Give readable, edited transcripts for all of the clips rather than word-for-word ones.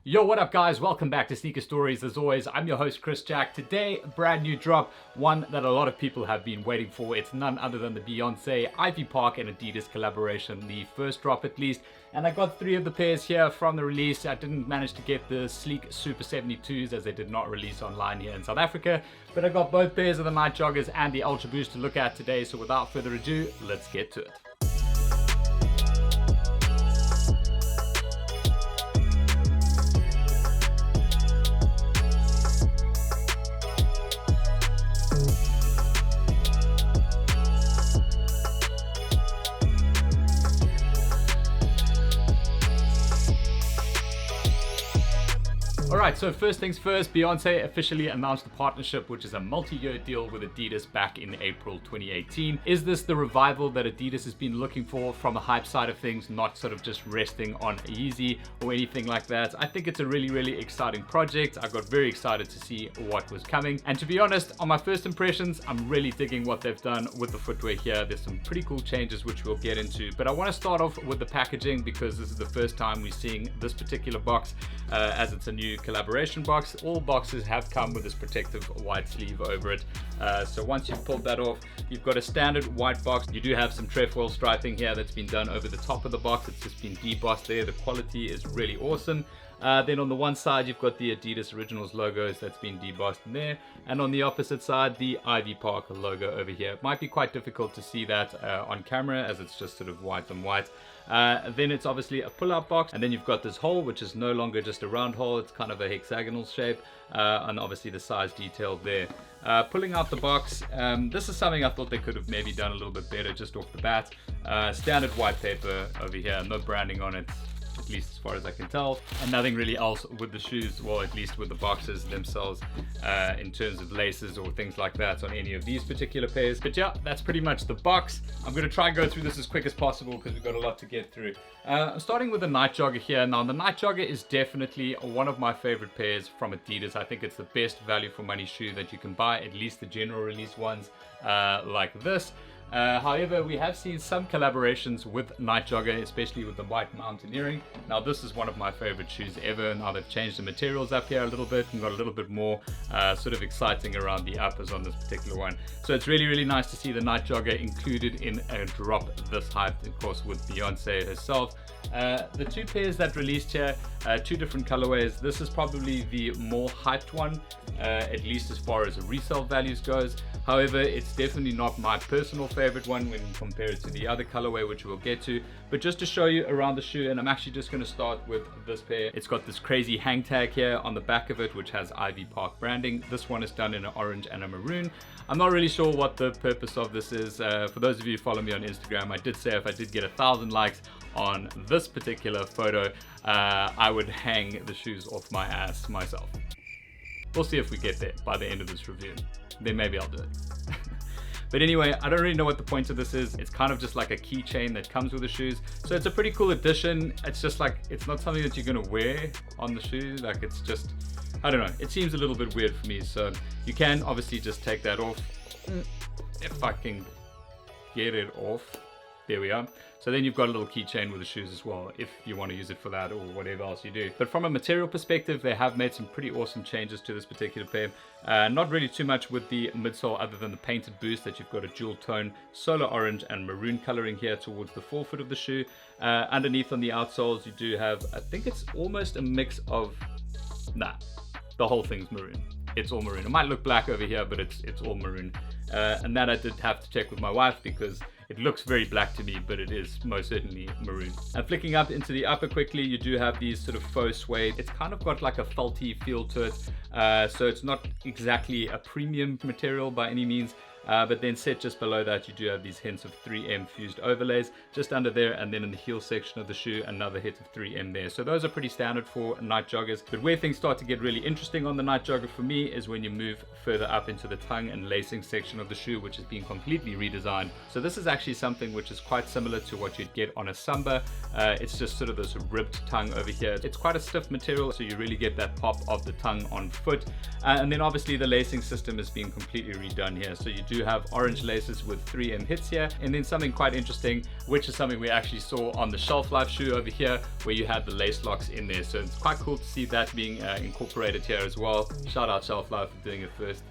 Yo, what up guys? Welcome back to Sneaker Stories. As always, I'm your host Chris Jack. Today, brand new drop, one that a lot of people have been waiting for. It's none other than the Beyonce, IVYPARK and Adidas collaboration, the first drop at least. And I got 3 of the pairs here from the release. I didn't manage to get the sleek Super 72s as they did not release online here in South Africa, but I got both pairs of the Nite Joggers and the UltraBOOST to look at today. So without further ado, let's get to it. Alright, so first things first, Beyonce officially announced a partnership, which is a multi-year deal with Adidas back in April 2018. Is this the revival that Adidas has been looking for from a hype side of things, not sort of just resting on Yeezy or anything like that? I think it's a really exciting project. I got very excited to see what was coming. And to be honest, on my first impressions, I'm really digging what they've done with the footwear here. There's some pretty cool changes which we'll get into. But I want to start off with the packaging because this is the first time we're seeing this particular box as it's a new collaboration box. All boxes have come with this protective white sleeve over it. So once you've pulled that off, you've got a standard white box. You do have some trefoil striping here that's been done over the top of the box. It's just been debossed there. The quality is really awesome. Then on the one side, you've got the Adidas Originals logos that's been debossed in there. And on the opposite side, the IVYPARK logo over here. It might be quite difficult to see that on camera as it's just sort of white on white. Then it's obviously a pull-out box, and then you've got this hole, which is no longer just a round hole. It's kind of a hexagonal shape, and obviously the size detailed there. Pulling out the box, this is something I thought they could have maybe done a little bit better just off the bat. Standard white paper over here, no branding on it, at least as far as I can tell, and nothing really else with the shoes, well, at least with the boxes themselves, in terms of laces or things like that on any of these particular pairs. But yeah, that's pretty much the box. I'm going to try and go through this as quick as possible because we've got a lot to get through. I'm starting with the Nite Jogger here. Now, the Nite Jogger is definitely one of my favorite pairs from Adidas. I think it's the best value for money shoe that you can buy, at least the general release ones like this. However, we have seen some collaborations with Nite Jogger, especially with the white mountaineering. Now, this is one of my favorite shoes ever. Now they've changed the materials up here a little bit and got a little bit more sort of exciting around the uppers on this particular one. So it's really nice to see the Nite Jogger included in a drop this hyped, of course, with Beyonce herself. The 2 pairs that released here, 2 different colorways. This is probably the more hyped one, at least as far as resale values goes. However, it's definitely not my personal favorite one when you compare it to the other colorway, which we'll get to. But just to show you around the shoe, and I'm actually just going to start with this pair. It's got this crazy hang tag here on the back of it, which has IVYPARK branding. This one is done in an orange and a maroon. I'm not really sure what the purpose of this is. For those of you who follow me on Instagram, I did say if I did get 1,000 likes on this particular photo, I would hang the shoes off my ass myself. We'll see if we get there by the end of this review. Then maybe I'll do it. But anyway, I don't really know what the point of this is. It's kind of just like a keychain that comes with the shoes. So it's a pretty cool addition. It's just like, it's not something that you're gonna wear on the shoe. Like, it's just, I don't know. It seems a little bit weird for me. So you can obviously just take that off. If I can get it off. There we are. So then you've got a little keychain with the shoes as well, if you want to use it for that or whatever else you do. But from a material perspective, they have made some pretty awesome changes to this particular pair. Not really too much with the midsole other than the painted boost that you've got a dual tone solar orange and maroon coloring here towards the forefoot of the shoe. Underneath on the outsoles, you do have, I think it's almost a mix of, the whole thing's maroon. It's all maroon. It might look black over here, but it's all maroon. And that I did have to check with my wife because it looks very black to me, but it is most certainly maroon. And flicking up into the upper quickly, you do have these sort of faux suede. It's kind of got like a felty feel to it. So it's not exactly a premium material by any means. But then set just below that, you do have these hints of 3M fused overlays just under there, and then in the heel section of the shoe, another hit of 3M there. So those are pretty standard for Nite Joggers. But where things start to get really interesting on the Nite Jogger for me is when you move further up into the tongue and lacing section of the shoe, which has been completely redesigned. So this is actually something which is quite similar to what you'd get on a Samba. It's just sort of this ribbed tongue over here. It's quite a stiff material, so you really get that pop of the tongue on foot. And then obviously the lacing system is being completely redone here. So you do do have orange laces with 3M hits here, and then something quite interesting, which is something we actually saw on the Shelf Life shoe over here, where you had the lace locks in there. So it's quite cool to see that being incorporated here as well. Shout out Shelf Life for doing it first,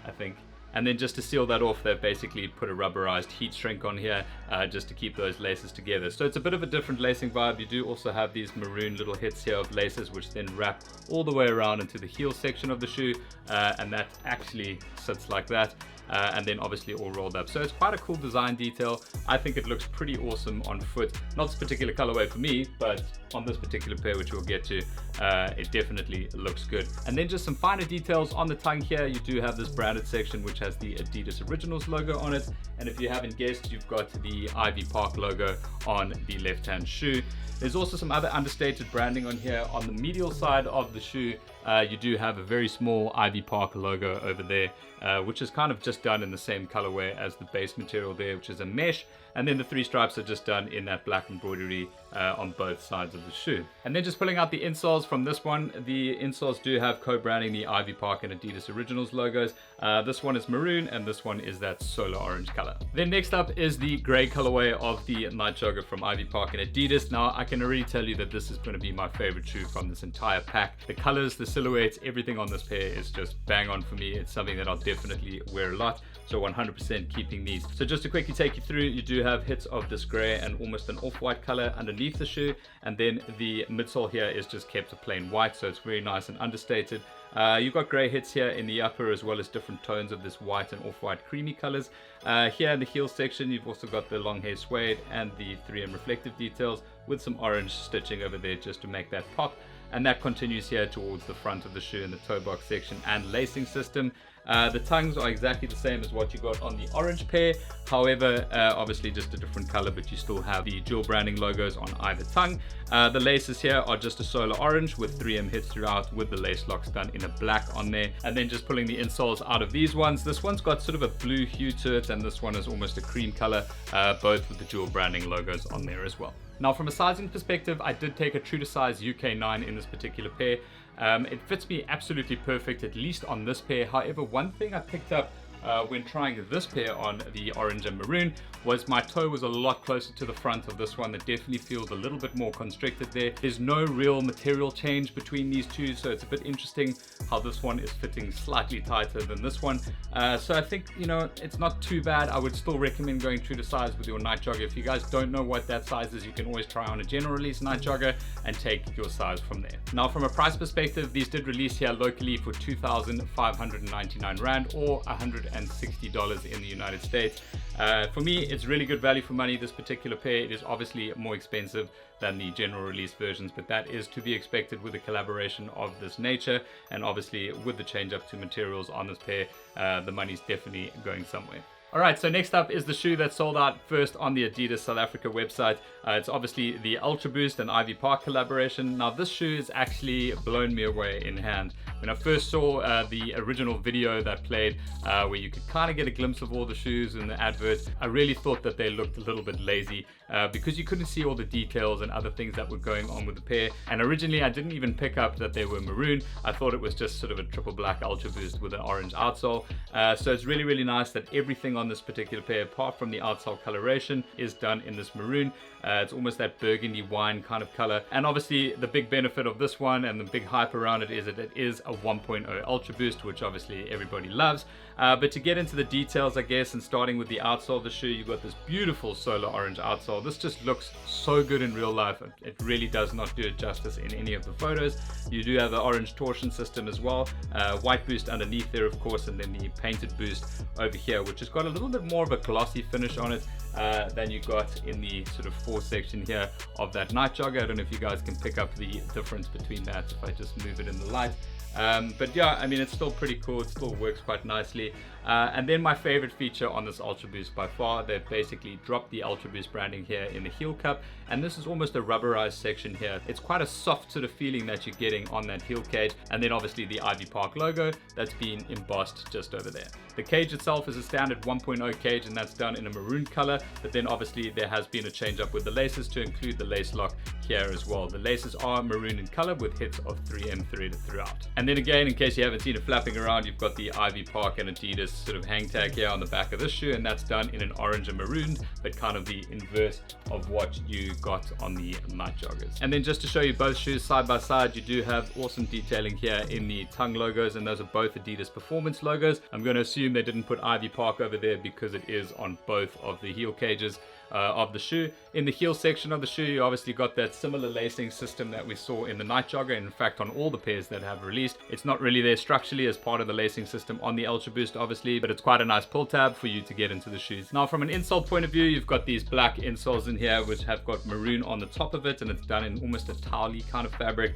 I think. And then just to seal that off, they've basically put a rubberized heat shrink on here just to keep those laces together. So it's a bit of a different lacing vibe. You do also have these maroon little hits here of laces, which then wrap all the way around into the heel section of the shoe, and that actually sits like that. And then obviously all rolled up. So it's quite a cool design detail. I think it looks pretty awesome on foot. Not this particular colorway for me, but on this particular pair, which we'll get to, it definitely looks good. And then just some finer details on the tongue here. You do have this branded section, which has the Adidas Originals logo on it. And if you haven't guessed, you've got the IVYPARK logo on the left-hand shoe. There's also some other understated branding on here. On the medial side of the shoe, you do have a very small IVYPARK logo over there, which is kind of just done in the same colorway as the base material there, which is a mesh. And then the 3 stripes are just done in that black embroidery on both sides of the shoe. And then just pulling out the insoles from this one, the insoles do have co-branding the IVYPARK and Adidas Originals logos. This one is maroon and this one is that solar orange color. Then next up is the gray colorway of the Nite Jogger from IVYPARK and Adidas. Now I can already tell you that this is going to be my favorite shoe from this entire pack. The colors, the silhouettes, everything on this pair is just bang on for me. It's something that I'll definitely wear a lot. So 100% keeping these. So just to quickly take you through, you do have hits of this gray and almost an off-white color underneath the shoe, and then the midsole here is just kept a plain white, so it's very nice and understated. You've got gray hits here in the upper, as well as different tones of this white and off-white creamy colors. Here in the heel section, you've also got the long hair suede and the 3M reflective details with some orange stitching over there just to make that pop. And that continues here towards the front of the shoe in the toe box section and lacing system. The tongues are exactly the same as what you got on the orange pair. However, obviously just a different color, but you still have the dual branding logos on either tongue. The laces here are just a solar orange with 3M hits throughout, with the lace locks done in a black on there. And then just pulling the insoles out of these ones. This one's got sort of a blue hue to it, and this one is almost a cream color, both with the dual branding logos on there as well. Now from a sizing perspective, I did take a true to size UK 9 in this particular pair. It fits me absolutely perfect, at least on this pair. However, one thing I picked up when trying this pair on the orange and maroon was my toe was a lot closer to the front of this one. That definitely feels a little bit more constricted there. There's no real material change between these two, so it's a bit interesting how this one is fitting slightly tighter than this one. So I think, you know, it's not too bad. I would still recommend going true to size with your Nite Jogger. If you guys don't know what that size is, you can always try on a general release Nite Jogger and take your size from there. Now from a price perspective, these did release here locally for 2,599 Rand or $160 in the United States. For me, it's really good value for money. This particular pair, it is obviously more expensive than the general release versions, but that is to be expected with a collaboration of this nature, and obviously with the change up to materials on this pair, the money's definitely going somewhere. Alright, so next up is the shoe that sold out first on the Adidas South Africa website. It's obviously the UltraBOOST and IVYPARK collaboration. Now this shoe has actually blown me away in hand. When I first saw the original video that played, where you could kind of get a glimpse of all the shoes in the advert, I really thought that they looked a little bit lazy because you couldn't see all the details and other things that were going on with the pair. And originally I didn't even pick up that they were maroon. I thought it was just sort of a triple black UltraBOOST with an orange outsole. So it's really, really nice that everything on this particular pair, apart from the outsole coloration, is done in this maroon. It's almost that burgundy wine kind of color. And obviously the big benefit of this one and the big hype around it is that it is a 1.0 UltraBOOST, which obviously everybody loves. But to get into the details, I guess, and starting with the outsole of the shoe, you've got this beautiful solar orange outsole. This just looks so good in real life. It really does not do it justice in any of the photos. You do have the orange torsion system as well. White boost underneath there, of course, and then the painted boost over here, which has got a little bit more of a glossy finish on it than you got in the sort of fore section here of that Nite Jogger. I don't know if you guys can pick up the difference between that if I just move it in the light. But yeah, I mean, it's still pretty cool. It still works quite nicely. And then my favorite feature on this UltraBOOST by far, they've basically dropped the UltraBOOST branding here in the heel cup, and this is almost a rubberized section here. It's quite a soft sort of feeling that you're getting on that heel cage, and then obviously the IVYPARK logo that's been embossed just over there. The cage itself is a standard 1.0 cage, and that's done in a maroon color, but then obviously there has been a change up with the laces to include the lace lock here as well. The laces are maroon in color with hits of 3M threaded throughout. And then again, in case you haven't seen it flapping around, you've got the IVYPARK and Adidas sort of hang tag here on the back of this shoe, and that's done in an orange and maroon, but kind of the inverse of what you got on the Nite Joggers. And then just to show you both shoes side by side, you do have awesome detailing here in the tongue logos, and those are both Adidas Performance logos. I'm going to assume they didn't put IVYPARK over there because it is on both of the heel cages of the shoe. In the heel section of the shoe, you obviously got that similar lacing system that we saw in the Nite Jogger. In fact, on all the pairs that have released, it's not really there structurally as part of the lacing system on the UltraBOOST, obviously, but it's quite a nice pull tab for you to get into the shoes. Now, from an insole point of view, you've got these black insoles in here, which have got maroon on the top of it, and it's done in almost a towel-y kind of fabric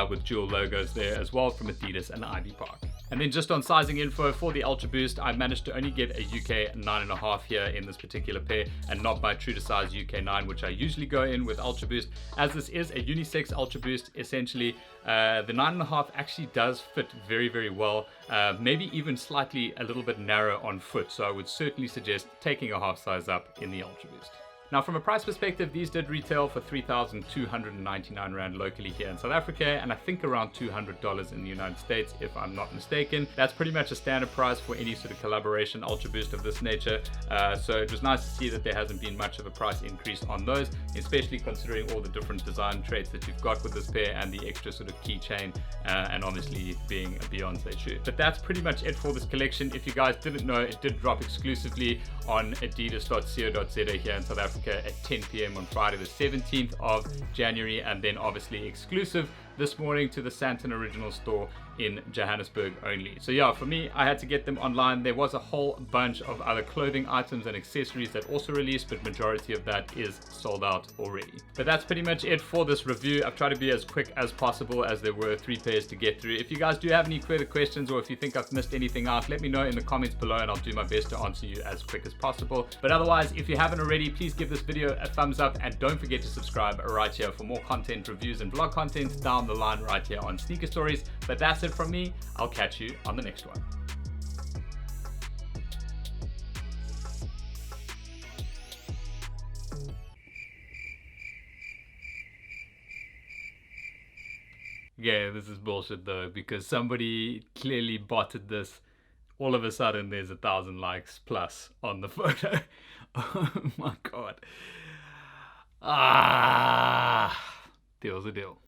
with dual logos there as well from Adidas and IVYPARK. And then just on sizing info for the UltraBOOST, I managed to only get a UK 9.5 here in this particular pair, and not my true to size UK 9, which I usually go in with UltraBOOST. As this is a unisex UltraBOOST, essentially, the 9.5 actually does fit very, very well, maybe even slightly a little bit narrow on foot. So I would certainly suggest taking a half size up in the UltraBOOST. Now, from a price perspective, these did retail for 3,299 Rand locally here in South Africa, and I think around $200 in the United States, if I'm not mistaken. That's pretty much a standard price for any sort of collaboration UltraBOOST of this nature. So it was nice to see that there hasn't been much of a price increase on those, especially considering all the different design traits that you've got with this pair and the extra sort of keychain, and obviously being a Beyonce shoe. But that's pretty much it for this collection. If you guys didn't know, it did drop exclusively on adidas.co.za here in South Africa at 10 p.m. on Friday the 17th of January, and then obviously exclusive this morning to the Santon Original store in Johannesburg only. So yeah, for me, I had to get them online. There was a whole bunch of other clothing items and accessories that also released, but majority of that is sold out already. But that's pretty much it for this review. I've tried to be as quick as possible, as there were 3 pairs to get through. If you guys do have any further questions, or if you think I've missed anything out, let me know in the comments below, and I'll do my best to answer you as quick as possible. But otherwise, if you haven't already, please give this video a thumbs up, and don't forget to subscribe right here for more content, reviews, and vlog content down the line right here on Sneaker Stories. But that's it from me. I'll catch you on the next one. Yeah, this is bullshit though, because somebody clearly botted this. All of a sudden there's 1,000 likes plus on the photo. Oh my god. Deal's a deal.